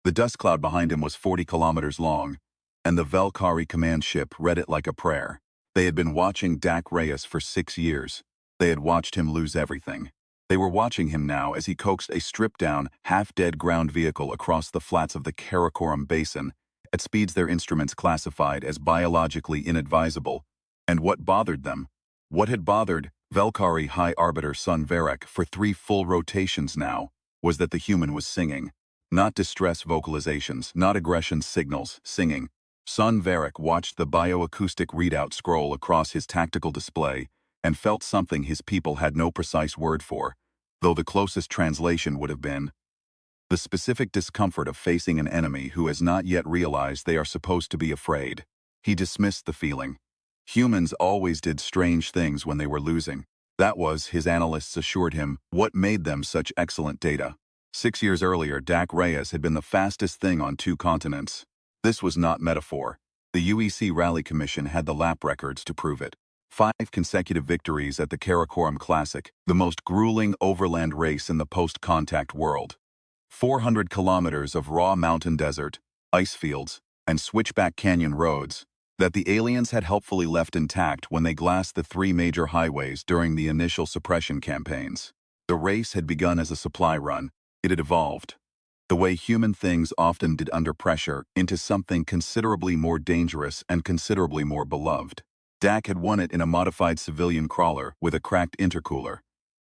The dust cloud behind him was 40 kilometers long, and the Valkyrie command ship read it like a prayer. They had been watching Dak Reyes for 6 years. They had watched him lose everything. They were watching him now as he coaxed a stripped-down, half-dead ground vehicle across the flats of the Karakoram Basin at speeds their instruments classified as biologically inadvisable. And what bothered them? What had bothered Valkyrie High Arbiter Sun Varek for 3 full rotations now was that the human was singing. Not distress vocalizations, not aggression signals, singing. Sun Varek watched the bioacoustic readout scroll across his tactical display and felt something his people had no precise word for, though the closest translation would have been the specific discomfort of facing an enemy who has not yet realized they are supposed to be afraid. He dismissed the feeling. Humans always did strange things when they were losing. That was, his analysts assured him, what made them such excellent data. 6 years earlier, Dak Reyes had been the fastest thing on 2 continents. This was not metaphor. The UEC Rally Commission had the lap records to prove it. 5 consecutive victories at the Karakoram Classic, the most grueling overland race in the post-contact world. 400 kilometers of raw mountain desert, ice fields, and switchback canyon roads that the aliens had helpfully left intact when they glassed the 3 major highways during the initial suppression campaigns. The race had begun as a supply run. It had evolved, the way human things often did under pressure, into something considerably more dangerous and considerably more beloved. Dak had won it in a modified civilian crawler with a cracked intercooler,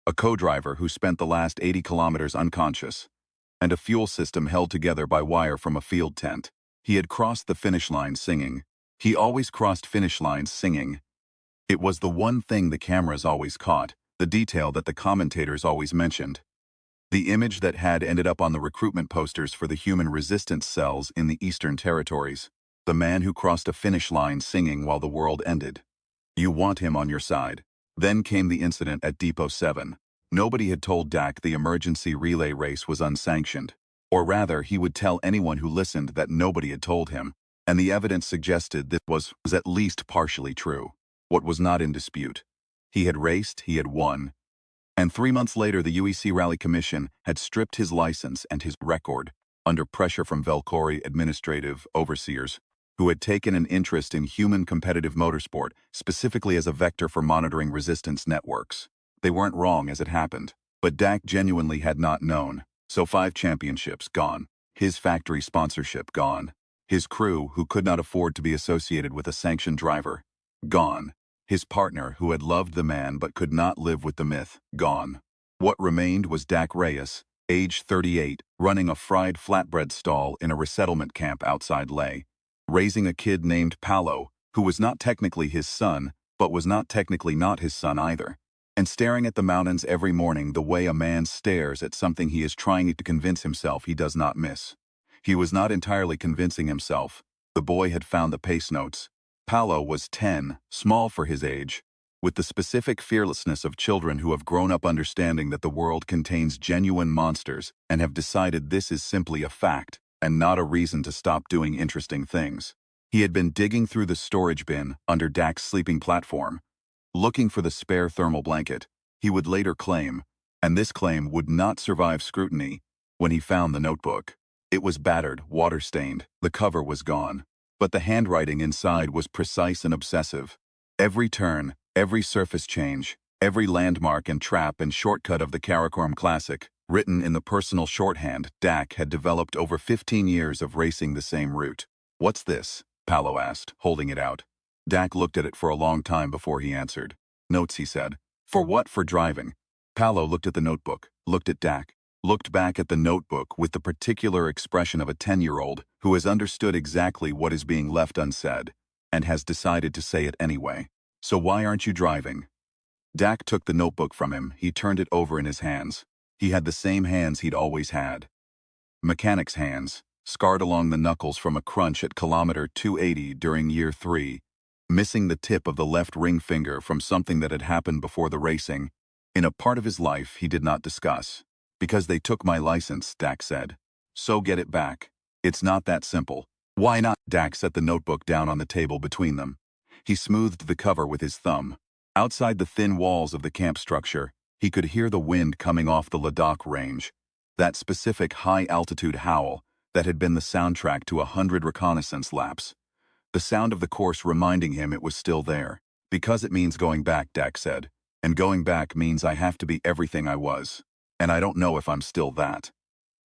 a co-driver who spent the last 80 kilometers unconscious, and a fuel system held together by wire from a field tent. He had crossed the finish line singing. He always crossed finish lines singing. It was the one thing the cameras always caught, the detail that the commentators always mentioned. The image that had ended up on the recruitment posters for the human resistance cells in the Eastern Territories. The man who crossed a finish line singing while the world ended. You want him on your side. Then came the incident at Depot 7. Nobody had told Dak the emergency relay race was unsanctioned. Or rather, he would tell anyone who listened that nobody had told him. And the evidence suggested that was at least partially true. What was not in dispute. He had raced, he had won. And 3 months later, the UEC Rally Commission had stripped his license and his record under pressure from Valkyrie administrative overseers who had taken an interest in human competitive motorsport, specifically as a vector for monitoring resistance networks. They weren't wrong as it happened, but Dak genuinely had not known. So 5 championships gone, his factory sponsorship gone, his crew who could not afford to be associated with a sanctioned driver, gone, his partner who had loved the man but could not live with the myth, gone. What remained was Dak Reyes, age 38, running a fried flatbread stall in a resettlement camp outside Leh, raising a kid named Paolo, who was not technically his son, but was not technically not his son either, and staring at the mountains every morning the way a man stares at something he is trying to convince himself he does not miss. He was not entirely convincing himself. The boy had found the pace notes. Paolo was 10, small for his age, with the specific fearlessness of children who have grown up understanding that the world contains genuine monsters and have decided this is simply a fact and not a reason to stop doing interesting things. He had been digging through the storage bin under Dak's sleeping platform, looking for the spare thermal blanket, he would later claim, and this claim would not survive scrutiny, when he found the notebook. It was battered, water-stained, the cover was gone, but the handwriting inside was precise and obsessive. Every turn, every surface change, every landmark and trap and shortcut of the Karakoram Classic, written in the personal shorthand Dak had developed over 15 years of racing the same route. "What's this?" Paolo asked, holding it out. Dak looked at it for a long time before he answered. "Notes," he said. "For what?" "For driving." Paolo looked at the notebook, looked at Dak, looked back at the notebook with the particular expression of a 10-year-old who has understood exactly what is being left unsaid and has decided to say it anyway. "So why aren't you driving?" Dak took the notebook from him. He turned it over in his hands. He had the same hands he'd always had. Mechanic's hands, scarred along the knuckles from a crunch at kilometer 280 during year 3, missing the tip of the left ring finger from something that had happened before the racing, in a part of his life he did not discuss. "Because they took my license," Dak said. "So get it back. It's not that simple." "Why not?" Dak set the notebook down on the table between them. He smoothed the cover with his thumb. Outside the thin walls of the camp structure, he could hear the wind coming off the Ladakh range, that specific high-altitude howl that had been the soundtrack to 100 reconnaissance laps. The sound of the course reminding him it was still there. Because it means going back, Dak said. And going back means I have to be everything I was. And I don't know if I'm still that.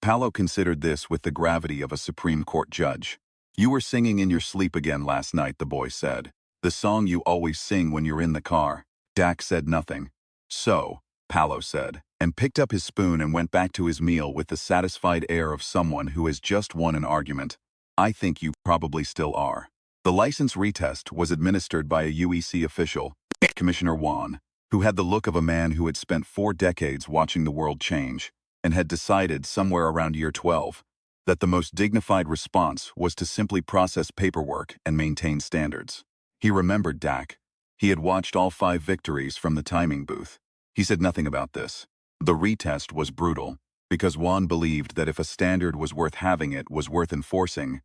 Paolo considered this with the gravity of a Supreme Court judge. You were singing in your sleep again last night, the boy said. The song you always sing when you're in the car. Dak said nothing. So, Paolo said, and picked up his spoon and went back to his meal with the satisfied air of someone who has just won an argument. I think you probably still are. The license retest was administered by a UEC official, Commissioner Juan, who had the look of a man who had spent 4 decades watching the world change, and had decided somewhere around year 12 that the most dignified response was to simply process paperwork and maintain standards. He remembered Dak. He had watched all 5 victories from the timing booth. He said nothing about this. The retest was brutal, because Juan believed that if a standard was worth having, it was worth enforcing,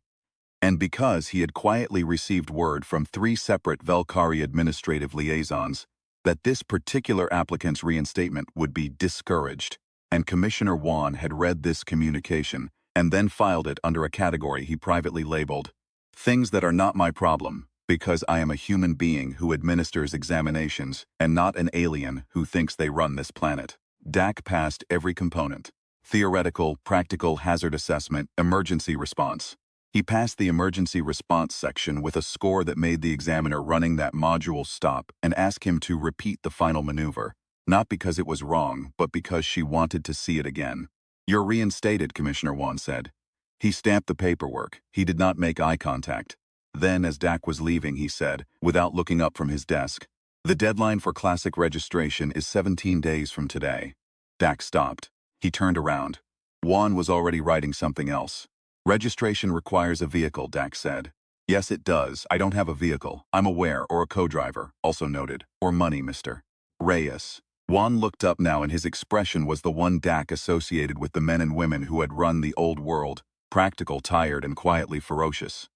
and because he had quietly received word from 3 separate Valkyrie administrative liaisons that this particular applicant's reinstatement would be discouraged, and Commissioner Juan had read this communication and then filed it under a category he privately labeled, "Things that are not my problem, because I am a human being who administers examinations and not an alien who thinks they run this planet." Dak passed every component: theoretical, practical, hazard assessment, emergency response. He passed the emergency response section with a score that made the examiner running that module stop and ask him to repeat the final maneuver, not because it was wrong, but because she wanted to see it again. "You're reinstated," Commissioner Juan said. He stamped the paperwork. He did not make eye contact. Then, as Dak was leaving, he said, without looking up from his desk, "The deadline for classic registration is 17 days from today." Dak stopped. He turned around. Juan was already writing something else. "Registration requires a vehicle," Dak said. "Yes, it does. I don't have a vehicle. I'm aware, or a co-driver," also noted. "Or money, Mr. Reyes." Juan looked up now, and his expression was the one Dak associated with the men and women who had run the old world: practical, tired, and quietly ferocious.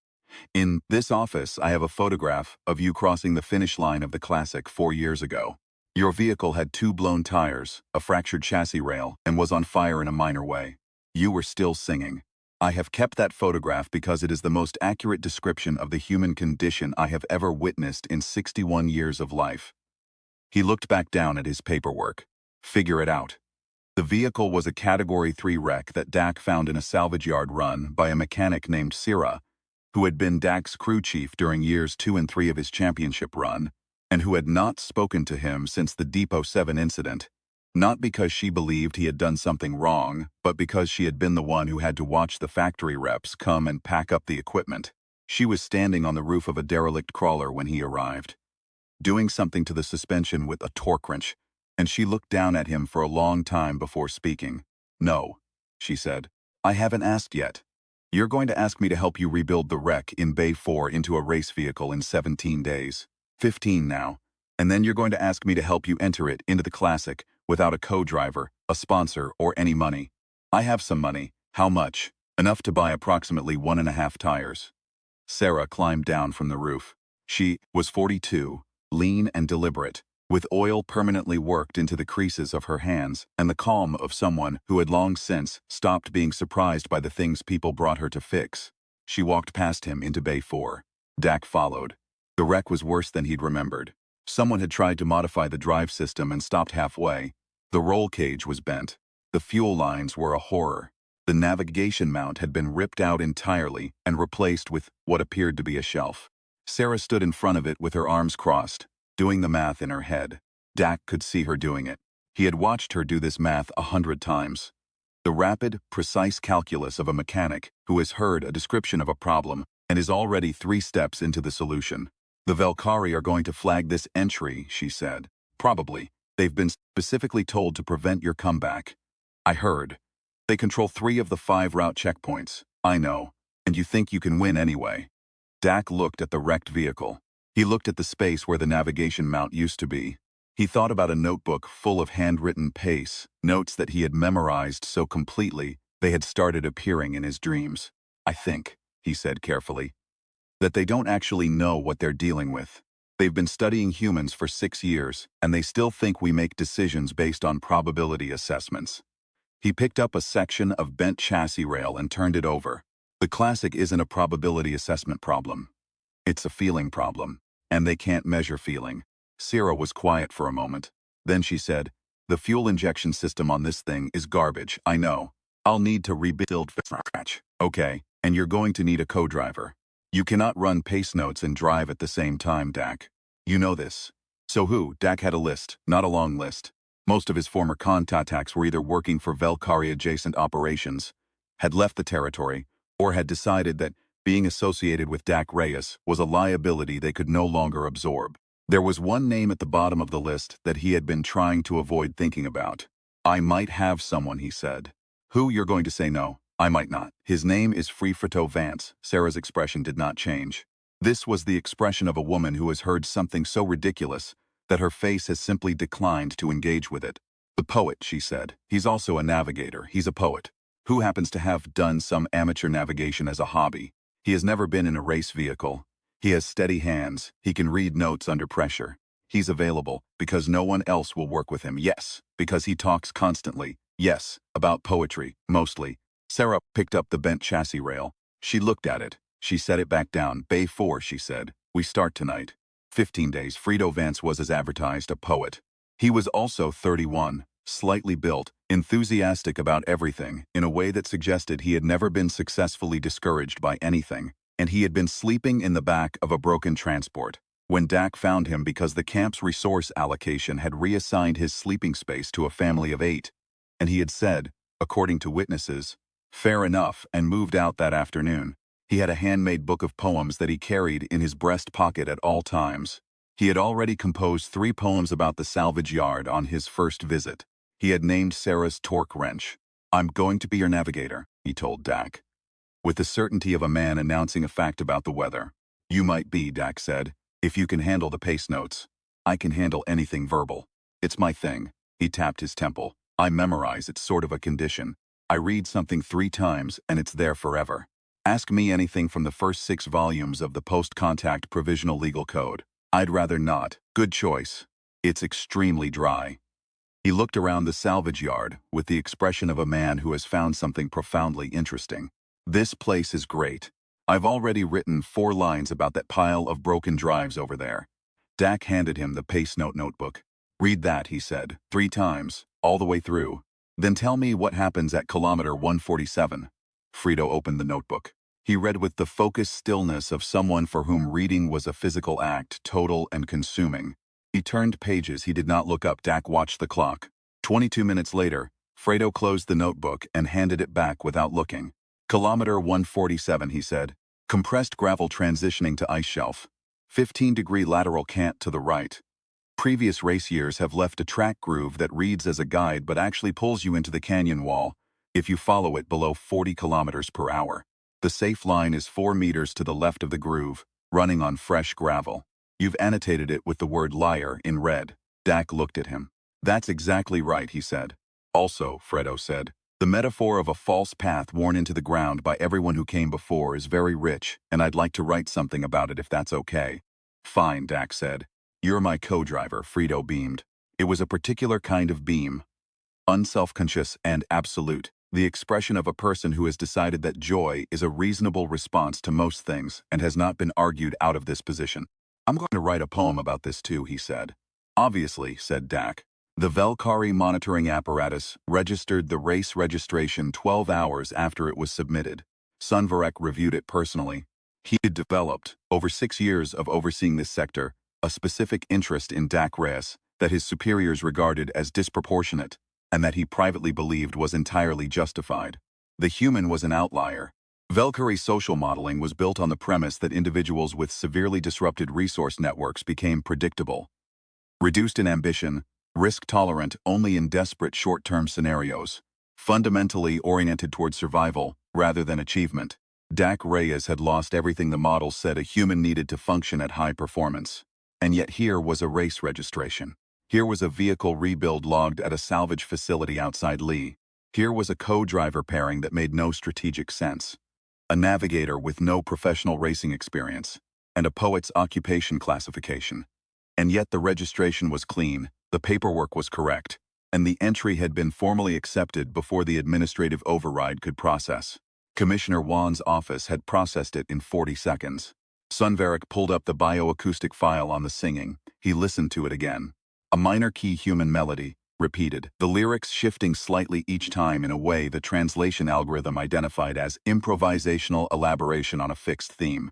"In this office, I have a photograph of you crossing the finish line of the Classic 4 years ago. Your vehicle had 2 blown tires, a fractured chassis rail, and was on fire in a minor way. You were still singing. I have kept that photograph because it is the most accurate description of the human condition I have ever witnessed in 61 years of life." He looked back down at his paperwork. Figure it out. The vehicle was a Category 3 wreck that Dak found in a salvage yard run by a mechanic named Sira, who had been Dak's crew chief during years 2 and 3 of his championship run, and who had not spoken to him since the Depot 7 incident. Not because she believed he had done something wrong, but because she had been the one who had to watch the factory reps come and pack up the equipment. She was standing on the roof of a derelict crawler when he arrived, doing something to the suspension with a torque wrench, and she looked down at him for a long time before speaking. "No," she said. "I haven't asked yet. You're going to ask me to help you rebuild the wreck in Bay 4 into a race vehicle in 17 days. 15 now. And then you're going to ask me to help you enter it into the Classic without a co-driver, a sponsor, or any money. I have some money. How much? Enough to buy approximately 1.5 tires." Sarah climbed down from the roof. She was 42, lean and deliberate, with oil permanently worked into the creases of her hands and the calm of someone who had long since stopped being surprised by the things people brought her to fix. She walked past him into Bay 4. Dak followed. The wreck was worse than he'd remembered. Someone had tried to modify the drive system and stopped halfway. The roll cage was bent. The fuel lines were a horror. The navigation mount had been ripped out entirely and replaced with what appeared to be a shelf. Sarah stood in front of it with her arms crossed, doing the math in her head. Dak could see her doing it. He had watched her do this math 100 times. The rapid, precise calculus of a mechanic who has heard a description of a problem and is already 3 steps into the solution. "The Valkyrie are going to flag this entry," she said. "Probably. They've been specifically told to prevent your comeback. I heard. They control 3 of the 5 route checkpoints. I know. And you think you can win anyway." Dak looked at the wrecked vehicle. He looked at the space where the navigation mount used to be. He thought about a notebook full of handwritten pace, notes that he had memorized so completely they had started appearing in his dreams. "I think," he said carefully, "that they don't actually know what they're dealing with. They've been studying humans for 6 years, and they still think we make decisions based on probability assessments." He picked up a section of bent chassis rail and turned it over. The classic isn't a probability assessment problem. It's a feeling problem. And they can't measure feeling. Sarah was quiet for a moment. Then she said, "The fuel injection system on this thing is garbage, I know. I'll need to rebuild from scratch. Okay, and you're going to need a co-driver. You cannot run pace notes and drive at the same time, Dak. You know this." So who? Dak had a list, not a long list. Most of his former contacts were either working for Valkyrie-adjacent operations, had left the territory, or had decided that being associated with Dak Reyes was a liability they could no longer absorb. There was one name at the bottom of the list that he had been trying to avoid thinking about. "I might have someone," he said. "Who? You're going to say no. I might not." "His name is Frito Vance." Sarah's expression did not change. This was the expression of a woman who has heard something so ridiculous that her face has simply declined to engage with it. "The poet," she said. "He's also a navigator. He's a poet who happens to have done some amateur navigation as a hobby. He has never been in a race vehicle. He has steady hands. He can read notes under pressure. He's available because no one else will work with him. Yes, because he talks constantly. Yes, about poetry, mostly." Sarah picked up the bent chassis rail. She looked at it. She set it back down. "Bay 4, she said. "We start tonight." 15 days. Frito Vance was as advertised, a poet. He was also 31, slightly built, enthusiastic about everything, in a way that suggested he had never been successfully discouraged by anything, and he had been sleeping in the back of a broken transport when Dak found him because the camp's resource allocation had reassigned his sleeping space to a family of 8, and he had said, according to witnesses, "Fair enough," and moved out that afternoon. He had a handmade book of poems that he carried in his breast pocket at all times. He had already composed 3 poems about the salvage yard on his first visit. He had named Sarah's torque wrench. "I'm going to be your navigator," he told Dak, with the certainty of a man announcing a fact about the weather. "You might be," Dak said, "if you can handle the pace notes. I can handle anything verbal. It's my thing." He tapped his temple. "I memorize, it's sort of a condition. I read something 3 times and it's there forever. Ask me anything from the first 6 volumes of the post-contact provisional legal code. I'd rather not." "Good choice. It's extremely dry." He looked around the salvage yard with the expression of a man who has found something profoundly interesting. "This place is great. I've already written 4 lines about that pile of broken drives over there." Dak handed him the pace note notebook. "Read that," he said, 3 times, all the way through. "Then tell me what happens at kilometer 147. Frito opened the notebook. He read with the focused stillness of someone for whom reading was a physical act, total and consuming. He turned pages. He did not look up. Dak watched the clock. 22 minutes later, Frito closed the notebook and handed it back without looking. "Kilometer 147, he said. "Compressed gravel transitioning to ice shelf. 15-degree lateral cant to the right. Previous race years have left a track groove that reads as a guide but actually pulls you into the canyon wall if you follow it below 40 kilometers per hour. The safe line is 4 meters to the left of the groove, running on fresh gravel. You've annotated it with the word liar in red." Dak looked at him. "That's exactly right," he said. "Also," Frito said, "the metaphor of a false path worn into the ground by everyone who came before is very rich, and I'd like to write something about it if that's okay." "Fine," Dak said. "You're my co-driver," Frito beamed. It was a particular kind of beam. Unselfconscious and absolute. The expression of a person who has decided that joy is a reasonable response to most things and has not been argued out of this position. "I'm going to write a poem about this too," he said. "Obviously," said Dak. The Valkyrie monitoring apparatus registered the race registration 12 hours after it was submitted. Sunvarek reviewed it personally. He had developed, over 6 years of overseeing this sector, a specific interest in Dak Reyes that his superiors regarded as disproportionate, and that he privately believed was entirely justified. The human was an outlier. Valkyrie social modeling was built on the premise that individuals with severely disrupted resource networks became predictable, reduced in ambition, risk-tolerant only in desperate short-term scenarios, fundamentally oriented toward survival rather than achievement. Dak Reyes had lost everything the model said a human needed to function at high performance. And yet here was a race registration. Here was a vehicle rebuild logged at a salvage facility outside Lee. Here was a co-driver pairing that made no strategic sense. A navigator with no professional racing experience, and a poet's occupation classification. And yet the registration was clean, the paperwork was correct, and the entry had been formally accepted before the administrative override could process. Commissioner Wan's office had processed it in 40 seconds. Sunvarek pulled up the bioacoustic file on the singing. He listened to it again. A minor key human melody, repeated, the lyrics shifting slightly each time in a way the translation algorithm identified as improvisational elaboration on a fixed theme.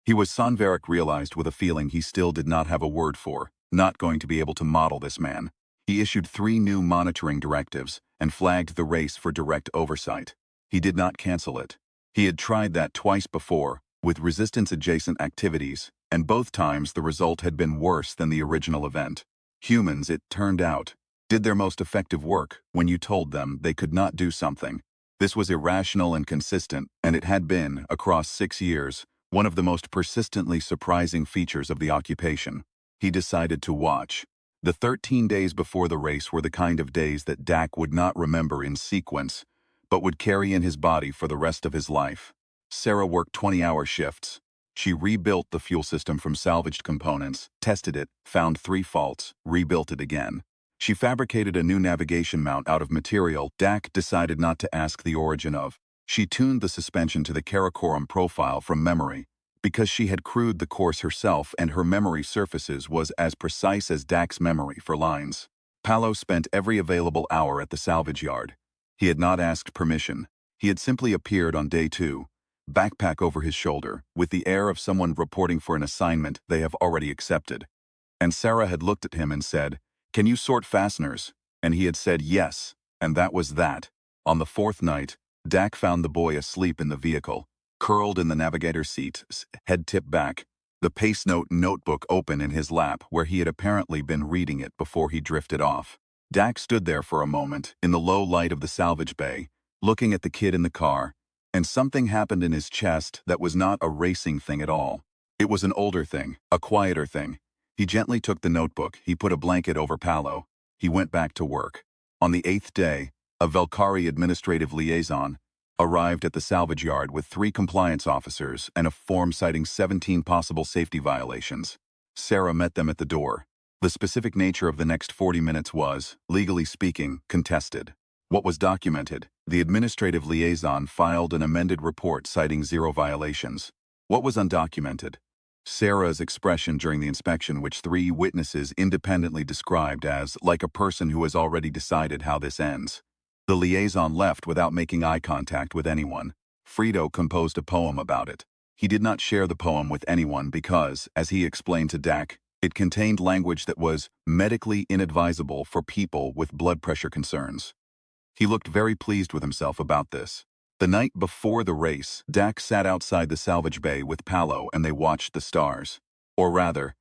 Sunvarek realized with a feeling he still did not have a word for, not going to be able to model this man. He issued 3 new monitoring directives and flagged the race for direct oversight. He did not cancel it. He had tried that twice before, with resistance-adjacent activities, and both times the result had been worse than the original event. Humans, it turned out, did their most effective work when you told them they could not do something. This was irrational and consistent, and it had been, across 6 years, one of the most persistently surprising features of the occupation. He decided to watch. The 13 days before the race were the kind of days that Dak would not remember in sequence, but would carry in his body for the rest of his life. Sarah worked 20-hour shifts. She rebuilt the fuel system from salvaged components, tested it, found 3 faults, rebuilt it again. She fabricated a new navigation mount out of material Dak decided not to ask the origin of. She tuned the suspension to the Karakoram profile from memory. Because she had crewed the course herself and her memory surfaces was as precise as Dak's memory for lines. Palo spent every available hour at the salvage yard. He had not asked permission. He had simply appeared on day 2, backpack over his shoulder, with the air of someone reporting for an assignment they have already accepted. And Sarah had looked at him and said, "Can you sort fasteners?" And he had said yes, and that was that. On the 4th night, Dak found the boy asleep in the vehicle, curled in the navigator's seat, head tipped back, the Pace Note notebook open in his lap where he had apparently been reading it before he drifted off. Dak stood there for a moment, in the low light of the salvage bay, looking at the kid in the car, and something happened in his chest that was not a racing thing at all. It was an older thing, a quieter thing. He gently took the notebook, he put a blanket over Palo. He went back to work. On the 8th day, a Velkari administrative liaison arrived at the salvage yard with 3 compliance officers and a form citing 17 possible safety violations. Sarah met them at the door. The specific nature of the next 40 minutes was, legally speaking, contested. What was documented? The administrative liaison filed an amended report citing 0 violations. What was undocumented? Sarah's expression during the inspection, which 3 witnesses independently described as like a person who has already decided how this ends. The liaison left without making eye contact with anyone. Frito composed a poem about it. He did not share the poem with anyone because, as he explained to Dak, it contained language that was medically inadvisable for people with blood pressure concerns. He looked very pleased with himself about this. The night before the race, Dak sat outside the salvage bay with Palo and they watched the stars. Or rather,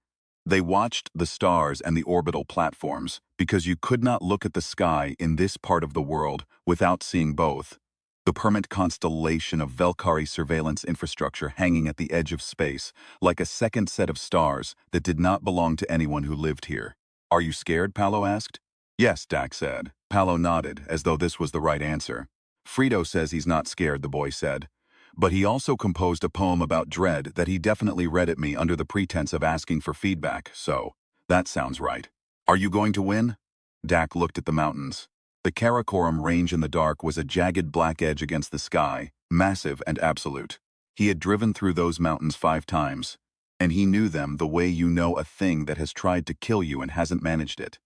they watched the stars and the orbital platforms because you could not look at the sky in this part of the world without seeing both. The permanent constellation of Velkari surveillance infrastructure hanging at the edge of space, like a second set of stars that did not belong to anyone who lived here. "Are you scared?" Palo asked. "Yes," Dak said. Palo nodded, as though this was the right answer. "Frito says he's not scared," the boy said. "But he also composed a poem about dread that he definitely read at me under the pretense of asking for feedback, so that sounds right. Are you going to win?" Dak looked at the mountains. The Karakoram range in the dark was a jagged black edge against the sky, massive and absolute. He had driven through those mountains 5 times, and he knew them the way you know a thing that has tried to kill you and hasn't managed it.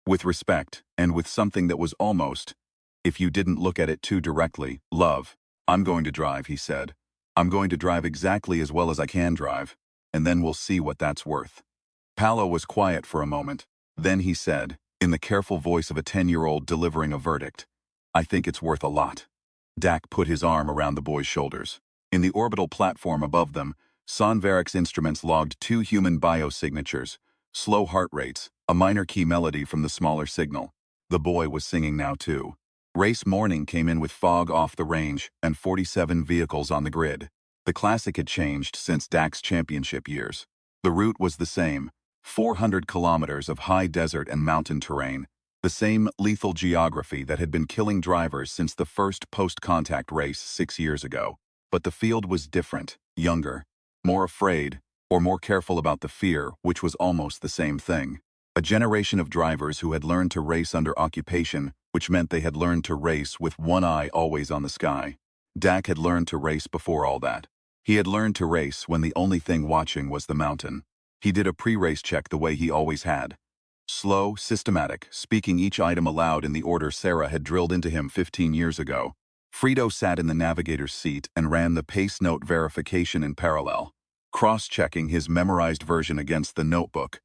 With respect, and with something that was almost, if you didn't look at it too directly, love. "I'm going to drive," he said. "I'm going to drive exactly as well as I can drive, and then we'll see what that's worth." Palo was quiet for a moment. Then he said, in the careful voice of a 10-year-old delivering a verdict, "I think it's worth a lot." Dak put his arm around the boy's shoulders. In the orbital platform above them, Sunvarek's instruments logged 2 human biosignatures, slow heart rates, a minor key melody from the smaller signal. The boy was singing now too. Race morning came in with fog off the range and 47 vehicles on the grid. The classic had changed since Dak's championship years. The route was the same, 400 kilometers of high desert and mountain terrain, the same lethal geography that had been killing drivers since the first post-contact race 6 years ago. But the field was different, younger, more afraid, or more careful about the fear, which was almost the same thing. A generation of drivers who had learned to race under occupation, which meant they had learned to race with one eye always on the sky. Dak had learned to race before all that. He had learned to race when the only thing watching was the mountain. He did a pre-race check the way he always had. Slow, systematic, speaking each item aloud in the order Sarah had drilled into him 15 years ago. Frito sat in the navigator's seat and ran the pace note verification in parallel, cross-checking his memorized version against the notebook,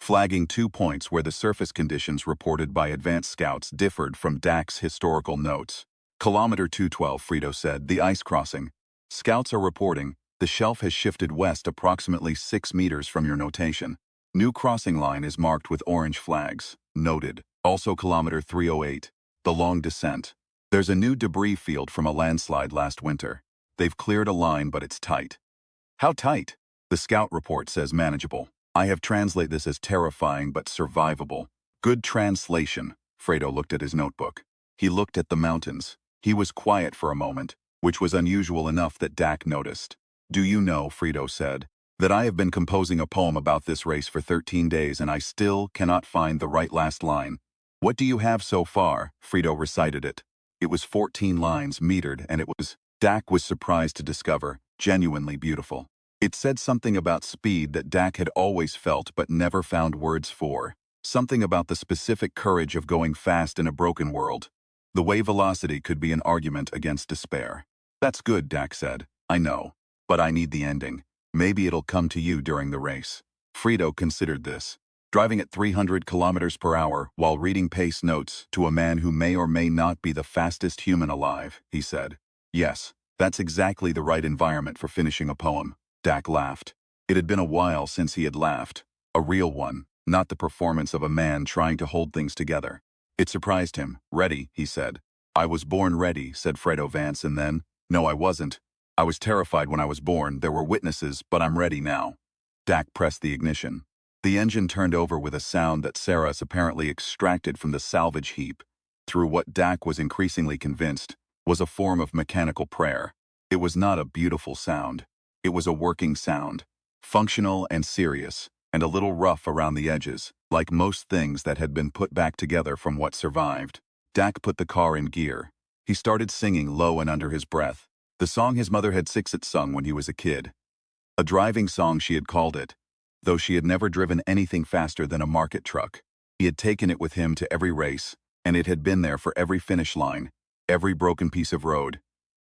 flagging 2 points where the surface conditions reported by advanced scouts differed from Dak's historical notes. Kilometer 212, Frito said, the ice crossing. Scouts are reporting, the shelf has shifted west approximately 6 meters from your notation. New crossing line is marked with orange flags. Noted. Also kilometer 308. The long descent. There's a new debris field from a landslide last winter. They've cleared a line, but it's tight. How tight? The scout report says manageable. I have translated this as terrifying but survivable. Good translation. Fredo looked at his notebook. He looked at the mountains. He was quiet for a moment, which was unusual enough that Dak noticed. Do you know, Fredo said, that I have been composing a poem about this race for 13 days and I still cannot find the right last line. What do you have so far? Fredo recited it. It was 14 lines metered and it was, Dak was surprised to discover, genuinely beautiful. It said something about speed that Dak had always felt but never found words for. Something about the specific courage of going fast in a broken world. The way velocity could be an argument against despair. That's good, Dak said. I know. But I need the ending. Maybe it'll come to you during the race. Fredo considered this. Driving at 300 kilometers per hour while reading pace notes to a man who may or may not be the fastest human alive, he said. Yes, that's exactly the right environment for finishing a poem. Dak laughed. It had been a while since he had laughed. A real one, not the performance of a man trying to hold things together. It surprised him. Ready, he said. I was born ready, said Fredo Vance, and then, no, I wasn't. I was terrified when I was born. There were witnesses, but I'm ready now. Dak pressed the ignition. The engine turned over with a sound that Sarah apparently extracted from the salvage heap, through what Dak was increasingly convinced was a form of mechanical prayer. It was not a beautiful sound. It was a working sound, functional and serious, and a little rough around the edges, like most things that had been put back together from what survived. Dak put the car in gear. He started singing low and under his breath, the song his mother had sung when he was a kid. A driving song, she had called it, though she had never driven anything faster than a market truck. He had taken it with him to every race, and it had been there for every finish line, every broken piece of road,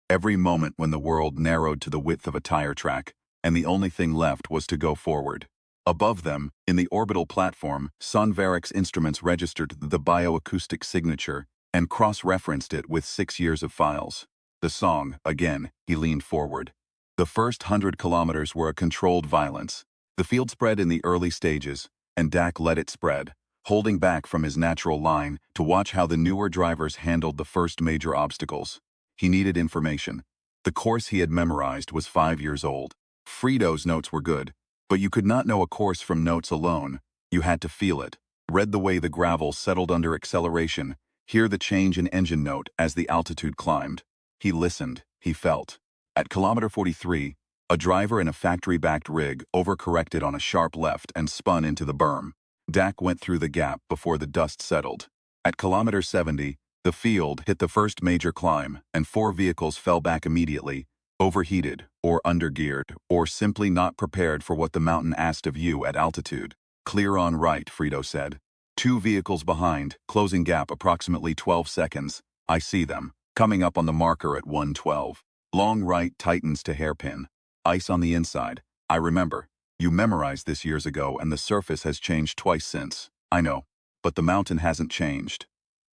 every moment when the world narrowed to the width of a tire track, and the only thing left was to go forward. Above them, in the orbital platform, Sonvaric's instruments registered the bioacoustic signature and cross-referenced it with 6 years of files. The song, again, he leaned forward. The first 100 kilometers were a controlled violence. The field spread in the early stages, and Dak let it spread, holding back from his natural line to watch how the newer drivers handled the first major obstacles. He needed information. The course he had memorized was 5 years old. Fredo's notes were good, but you could not know a course from notes alone. You had to feel it, read the way the gravel settled under acceleration, hear the change in engine note as the altitude climbed. He listened, he felt. At kilometer 43, a driver in a factory-backed rig overcorrected on a sharp left and spun into the berm. Dak went through the gap before the dust settled. At kilometer 70, the field hit the first major climb, and 4 vehicles fell back immediately, overheated, or undergeared, or simply not prepared for what the mountain asked of you at altitude. Clear on right, Fredo said. 2 vehicles behind, closing gap approximately 12 seconds. I see them, coming up on the marker at 112. Long right tightens to hairpin. Ice on the inside. I remember. You memorized this years ago and the surface has changed twice since. I know. But the mountain hasn't changed.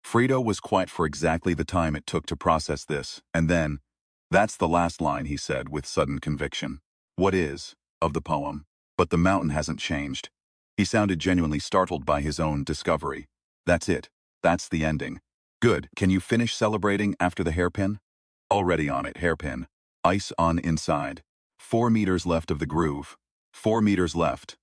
Fredo was quiet for exactly the time it took to process this, and then, that's the last line, he said with sudden conviction. What is, of the poem? But the mountain hasn't changed. He sounded genuinely startled by his own discovery. That's it. That's the ending. Good. Can you finish celebrating after the hairpin? Already on it, hairpin. Ice on inside. 4 meters left of the groove. 4 meters left.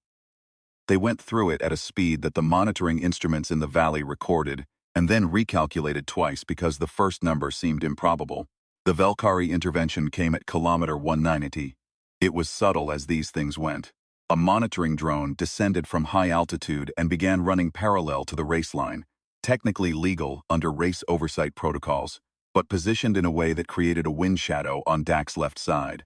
They went through it at a speed that the monitoring instruments in the valley recorded, and then recalculated twice because the first number seemed improbable. The Valkyrie intervention came at kilometer 190. It was subtle as these things went. A monitoring drone descended from high altitude and began running parallel to the race line, technically legal under race oversight protocols. but positioned in a way that created a wind shadow on Dak's left side.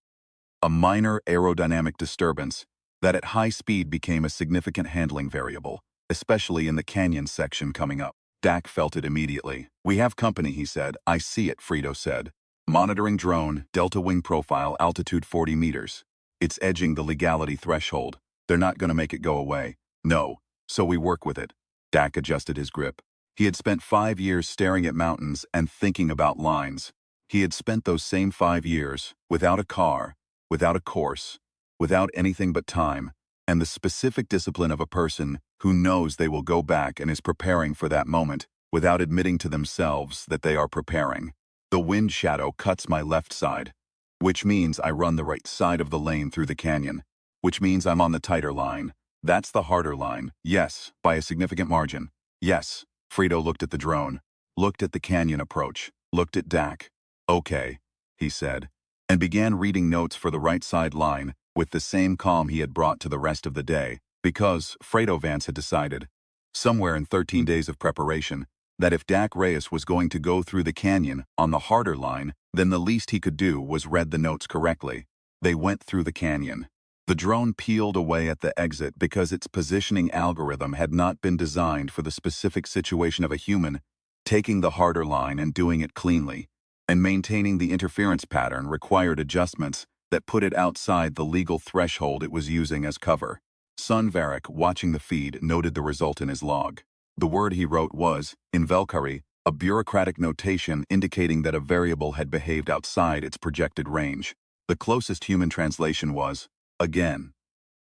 A minor aerodynamic disturbance that at high speed became a significant handling variable, especially in the canyon section coming up. Dak felt it immediately. "We have company," he said. "I see it," Frito said. "Monitoring drone, delta wing profile, altitude 40 meters. It's edging the legality threshold. They're not going to make it go away." "No. So we work with it." Dak adjusted his grip. He had spent 5 years staring at mountains and thinking about lines. He had spent those same 5 years without a car, without a course, without anything but time, and the specific discipline of a person who knows they will go back and is preparing for that moment without admitting to themselves that they are preparing. "The wind shadow cuts my left side, which means I run the right side of the lane through the canyon, which means I'm on the tighter line. That's the harder line. Yes, by a significant margin. Yes." Frito looked at the drone, looked at the canyon approach, looked at Dak. "Okay," he said, and began reading notes for the right side line with the same calm he had brought to the rest of the day, because Fredo Vance had decided, somewhere in 13 days of preparation, that if Dak Reyes was going to go through the canyon on the harder line, then the least he could do was read the notes correctly. They went through the canyon. The drone peeled away at the exit because its positioning algorithm had not been designed for the specific situation of a human, taking the harder line and doing it cleanly, and maintaining the interference pattern required adjustments that put it outside the legal threshold it was using as cover. Son Varric, watching the feed, noted the result in his log. The word he wrote was, in Velkari, a bureaucratic notation indicating that a variable had behaved outside its projected range. The closest human translation was, again.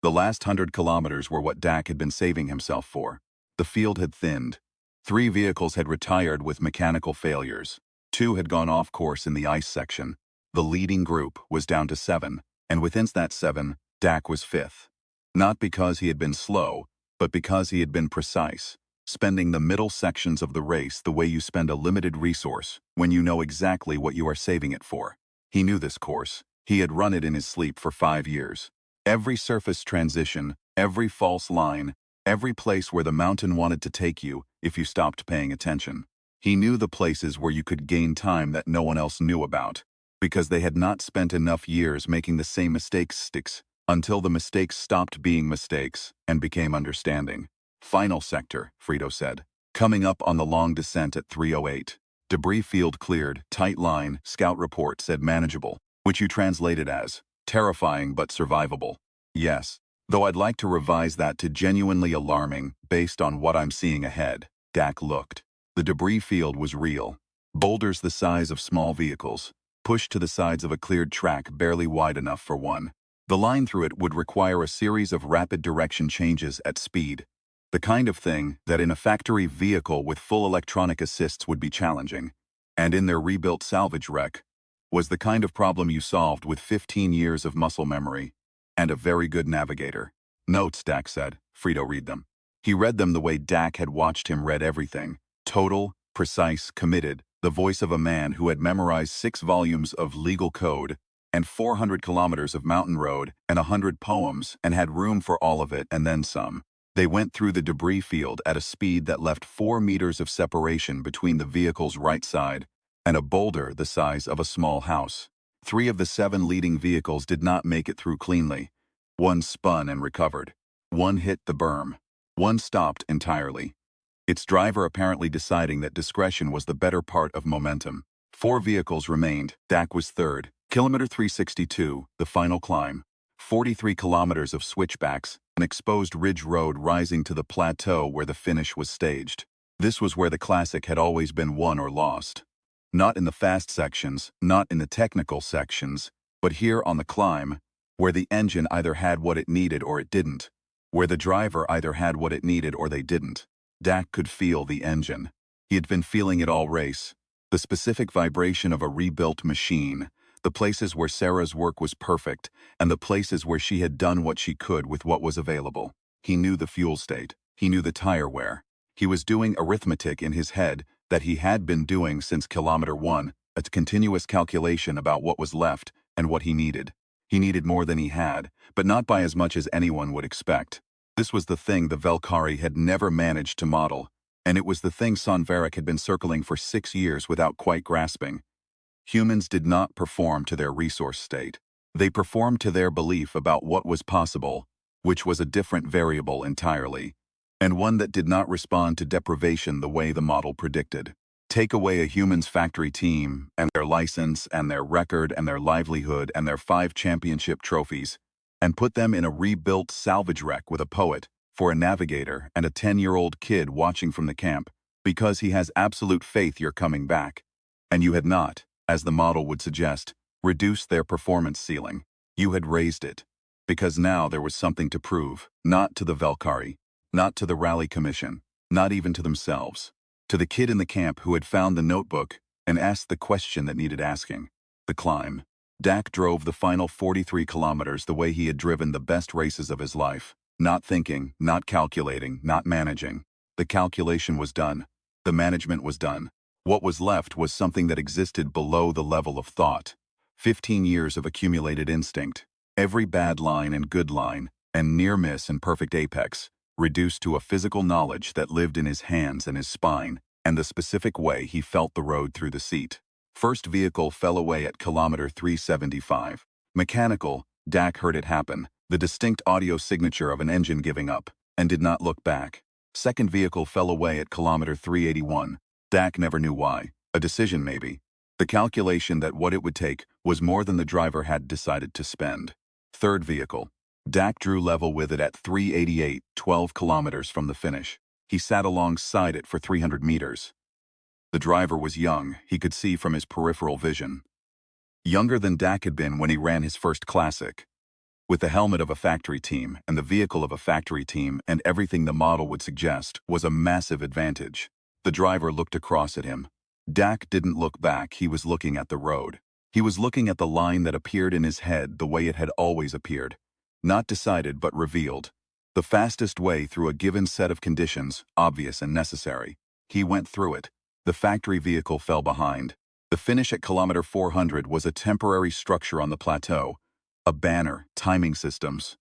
The last 100 kilometers were what Dak had been saving himself for. The field had thinned. 3 vehicles had retired with mechanical failures. 2 had gone off course in the ice section. The leading group was down to 7, and within that 7, Dak was 5th. Not because he had been slow, but because he had been precise, spending the middle sections of the race the way you spend a limited resource when you know exactly what you are saving it for. He knew this course. He had run it in his sleep for 5 years. Every surface transition, every false line, every place where the mountain wanted to take you if you stopped paying attention. He knew the places where you could gain time that no one else knew about, because they had not spent enough years making the same mistakes sticks until the mistakes stopped being mistakes and became understanding. "Final sector," Frito said. "Coming up on the long descent at 3:08. Debris field cleared, tight line, scout report said manageable, which you translated as terrifying but survivable." "Yes, though I'd like to revise that to genuinely alarming based on what I'm seeing ahead." Dak looked. The debris field was real. Boulders the size of small vehicles, pushed to the sides of a cleared track barely wide enough for one. The line through it would require a series of rapid direction changes at speed, the kind of thing that in a factory vehicle with full electronic assists would be challenging, and in their rebuilt salvage wreck, was the kind of problem you solved with 15 years of muscle memory and a very good navigator. "Notes," Dak said. Frito read them. He read them the way Dak had watched him read everything. Total, precise, committed, the voice of a man who had memorized 6 volumes of legal code and 400 kilometers of mountain road and 100 poems and had room for all of it and then some. They went through the debris field at a speed that left 4 meters of separation between the vehicle's right side and a boulder the size of a small house. 3 of the 7 leading vehicles did not make it through cleanly. 1 spun and recovered. 1 hit the berm. 1 stopped entirely, its driver apparently deciding that discretion was the better part of momentum. 4 vehicles remained. Dak was third. Kilometer 362, the final climb. 43 kilometers of switchbacks, an exposed ridge road rising to the plateau where the finish was staged. This was where the classic had always been won or lost. Not in the fast sections, not in the technical sections, but here on the climb, where the engine either had what it needed or it didn't, where the driver either had what it needed or they didn't. Dak could feel the engine. He had been feeling it all race. The specific vibration of a rebuilt machine, the places where Sarah's work was perfect, and the places where she had done what she could with what was available. He knew the fuel state. He knew the tire wear. He was doing arithmetic in his head that he had been doing since kilometer 1, a continuous calculation about what was left and what he needed. He needed more than he had, but not by as much as anyone would expect. This was the thing the Velkari had never managed to model, and it was the thing Son Varric had been circling for 6 years without quite grasping. Humans did not perform to their resource state. They performed to their belief about what was possible, which was a different variable entirely, and one that did not respond to deprivation the way the model predicted. Take away a human's factory team, and their license, and their record, and their livelihood, and their 5 championship trophies, and put them in a rebuilt salvage wreck with a poet, for a navigator, and a 10-year-old kid watching from the camp, because he has absolute faith you're coming back. And you had not, as the model would suggest, reduced their performance ceiling. You had raised it. Because now there was something to prove, not to the Valkyrie, not to the Rally Commission, not even to themselves. To the kid in the camp who had found the notebook and asked the question that needed asking. The climb. Dak drove the final 43 kilometers the way he had driven the best races of his life. Not thinking, not calculating, not managing. The calculation was done. The management was done. What was left was something that existed below the level of thought. 15 years of accumulated instinct. Every bad line and good line, and near miss and perfect apex, reduced to a physical knowledge that lived in his hands and his spine, and the specific way he felt the road through the seat. First vehicle fell away at kilometer 375. Mechanical, Dak heard it happen, the distinct audio signature of an engine giving up, and did not look back. Second vehicle fell away at kilometer 381. Dak never knew why. A decision maybe. The calculation that what it would take was more than the driver had decided to spend. Third vehicle. Dak drew level with it at 388, 12 kilometers from the finish. He sat alongside it for 300 meters. The driver was young, he could see from his peripheral vision. Younger than Dak had been when he ran his first classic. With the helmet of a factory team and the vehicle of a factory team and everything the model would suggest was a massive advantage. The driver looked across at him. Dak didn't look back, he was looking at the road. He was looking at the line that appeared in his head the way it had always appeared. Not decided but revealed. The fastest way through a given set of conditions, obvious and necessary. He went through it. The factory vehicle fell behind. The finish at kilometer 400 was a temporary structure on the plateau. A banner, timing systems.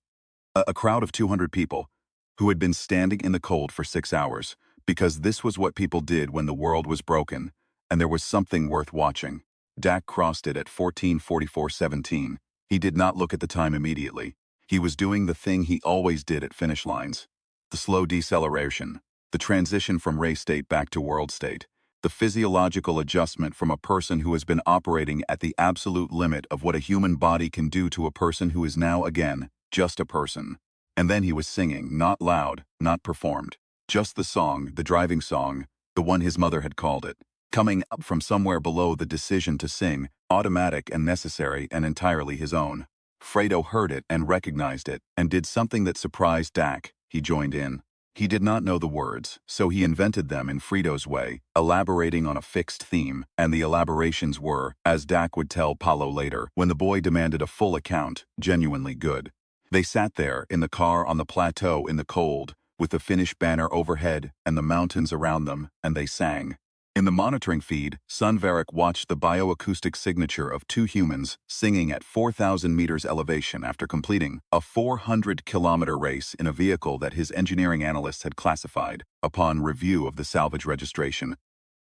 A crowd of 200 people, who had been standing in the cold for 6 hours, because this was what people did when the world was broken, and there was something worth watching. Dak crossed it at 14:44:17. He did not look at the time immediately. He was doing the thing he always did at finish lines. The slow deceleration, the transition from race state back to world state, the physiological adjustment from a person who has been operating at the absolute limit of what a human body can do to a person who is now again, just a person. And then he was singing, not loud, not performed. Just the song, the driving song, the one his mother had called it. Coming up from somewhere below the decision to sing, automatic and necessary and entirely his own. Fredo heard it and recognized it, and did something that surprised Dak. He joined in. He did not know the words, so he invented them in Fredo's way, elaborating on a fixed theme, and the elaborations were, as Dak would tell Paulo later, when the boy demanded a full account, genuinely good. They sat there, in the car on the plateau in the cold, with the Finnish banner overhead and the mountains around them, and they sang. In the monitoring feed, Sunvarek watched the bioacoustic signature of 2 humans singing at 4,000 meters elevation after completing a 400-kilometer race in a vehicle that his engineering analysts had classified, upon review of the salvage registration,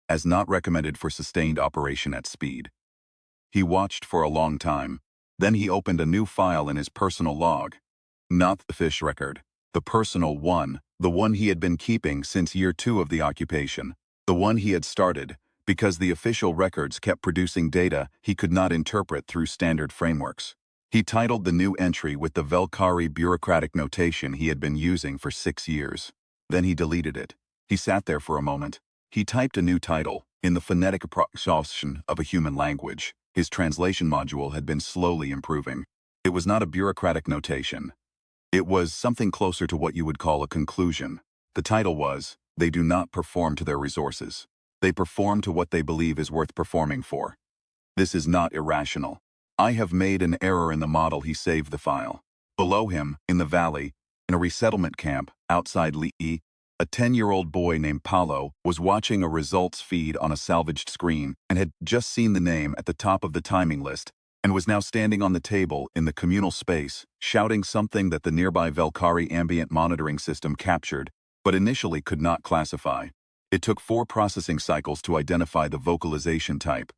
as not recommended for sustained operation at speed. He watched for a long time. Then he opened a new file in his personal log. Not the fish record. The personal one, the one he had been keeping since year 2 of the occupation. The one he had started, because the official records kept producing data he could not interpret through standard frameworks. He titled the new entry with the Valkyrie bureaucratic notation he had been using for 6 years. Then he deleted it. He sat there for a moment. He typed a new title, in the phonetic approximation of a human language. His translation module had been slowly improving. It was not a bureaucratic notation. It was something closer to what you would call a conclusion. The title was, "They do not perform to their resources. They perform to what they believe is worth performing for. This is not irrational. I have made an error in the model." He saved the file. Below him, in the valley, in a resettlement camp outside Lee, a 10-year-old boy named Paulo was watching a results feed on a salvaged screen and had just seen the name at the top of the timing list and was now standing on the table in the communal space, shouting something that the nearby Valkyrie ambient monitoring system captured, but initially could not classify. It took 4 processing cycles to identify the vocalization type.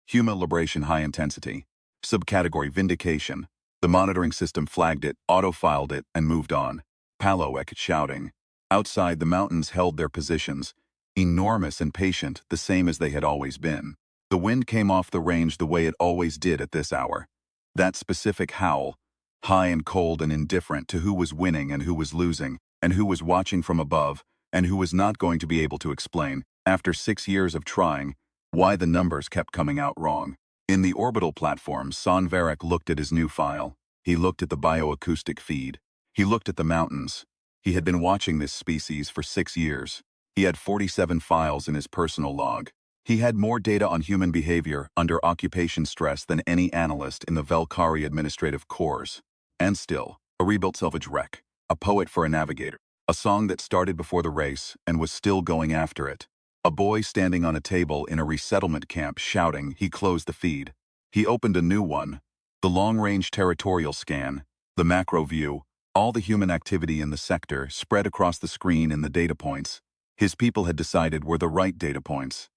Human Liberation High Intensity. Subcategory Vindication. The monitoring system flagged it, auto-filed it, and moved on. Palowek shouting. Outside, the mountains held their positions, enormous and patient, the same as they had always been. The wind came off the range the way it always did at this hour. That specific howl, high and cold and indifferent to who was winning and who was losing, and who was watching from above, and who was not going to be able to explain, after 6 years of trying, why the numbers kept coming out wrong. In the orbital platform, Sonvarek looked at his new file. He looked at the bioacoustic feed. He looked at the mountains. He had been watching this species for 6 years. He had 47 files in his personal log. He had more data on human behavior under occupation stress than any analyst in the Velkari administrative corps. And still, a rebuilt salvage wreck, a poet for a navigator, a song that started before the race and was still going after it. A boy standing on a table in a resettlement camp shouting. He closed the feed. He opened a new one. The long-range territorial scan, the macro view, all the human activity in the sector spread across the screen in the data points. His people had decided were the right data points.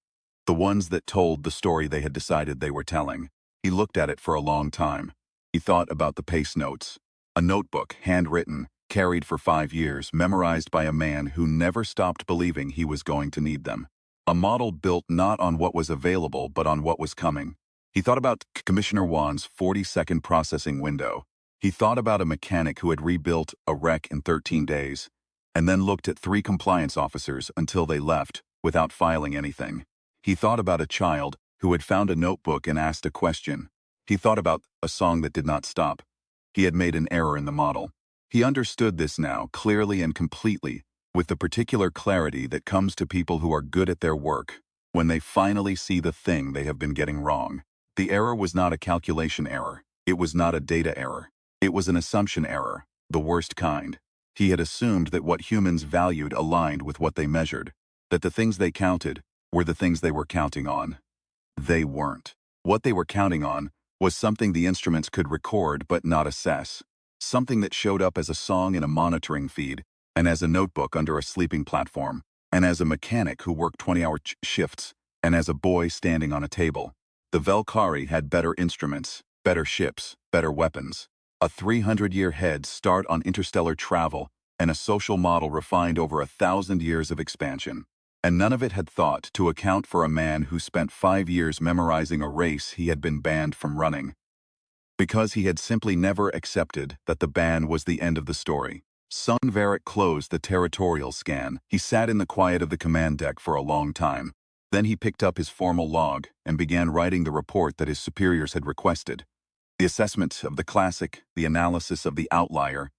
The ones that told the story they had decided they were telling. He looked at it for a long time. He thought about the pace notes. A notebook, handwritten, carried for 5 years, memorized by a man who never stopped believing he was going to need them. A model built not on what was available but on what was coming. He thought about Commissioner Wan's 40-second processing window. He thought about a mechanic who had rebuilt a wreck in 13 days, and then looked at 3 compliance officers until they left, without filing anything. He thought about a child who had found a notebook and asked a question. He thought about a song that did not stop. He had made an error in the model. He understood this now, clearly and completely, with the particular clarity that comes to people who are good at their work, when they finally see the thing they have been getting wrong. The error was not a calculation error. It was not a data error. It was an assumption error, the worst kind. He had assumed that what humans valued aligned with what they measured, that the things they counted were the things they were counting on. They weren't. What they were counting on was something the instruments could record but not assess, something that showed up as a song in a monitoring feed, and as a notebook under a sleeping platform, and as a mechanic who worked 20-hour shifts, and as a boy standing on a table. The Velkari had better instruments, better ships, better weapons, a 300-year head start on interstellar travel, and a social model refined over 1,000 years of expansion. And none of it had thought to account for a man who spent 5 years memorizing a race he had been banned from running, because he had simply never accepted that the ban was the end of the story. Sonvarek closed the territorial scan. He sat in the quiet of the command deck for a long time. Then he picked up his formal log and began writing the report that his superiors had requested. The assessment of the classic, the analysis of the outlier,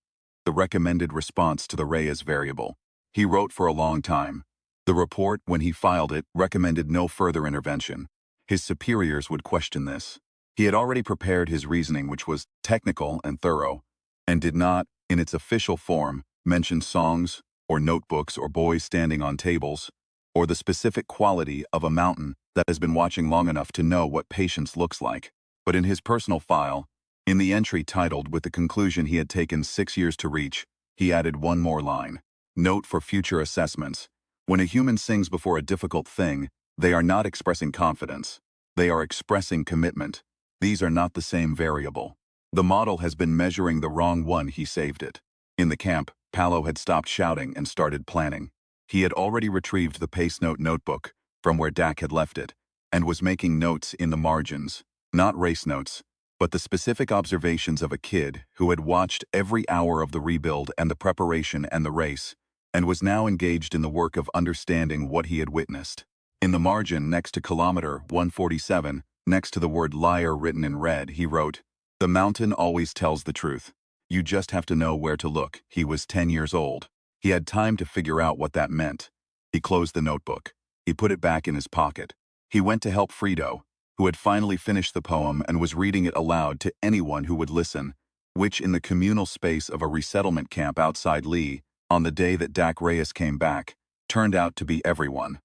the recommended response to the Reyes variable. He wrote for a long time. The report, when he filed it, recommended no further intervention. His superiors would question this. He had already prepared his reasoning, which was technical and thorough, and did not, in its official form, mention songs, or notebooks, or boys standing on tables, or the specific quality of a mountain that has been watching long enough to know what patience looks like. But in his personal file, in the entry titled with the conclusion he had taken 6 years to reach, he added one more line. Note for future assessments. When a human sings before a difficult thing, they are not expressing confidence. They are expressing commitment. These are not the same variable. The model has been measuring the wrong one. He saved it. In the camp, Palo had stopped shouting and started planning. He had already retrieved the pace note notebook from where Dak had left it, and was making notes in the margins, not race notes, but the specific observations of a kid who had watched every hour of the rebuild and the preparation and the race, and was now engaged in the work of understanding what he had witnessed. In the margin next to kilometer 147, next to the word liar written in red, he wrote, "The mountain always tells the truth. You just have to know where to look." He was 10 years old. He had time to figure out what that meant. He closed the notebook. He put it back in his pocket. He went to help Frito, who had finally finished the poem and was reading it aloud to anyone who would listen, which in the communal space of a resettlement camp outside Lee, on the day that Dak Reyes came back, turned out to be everyone.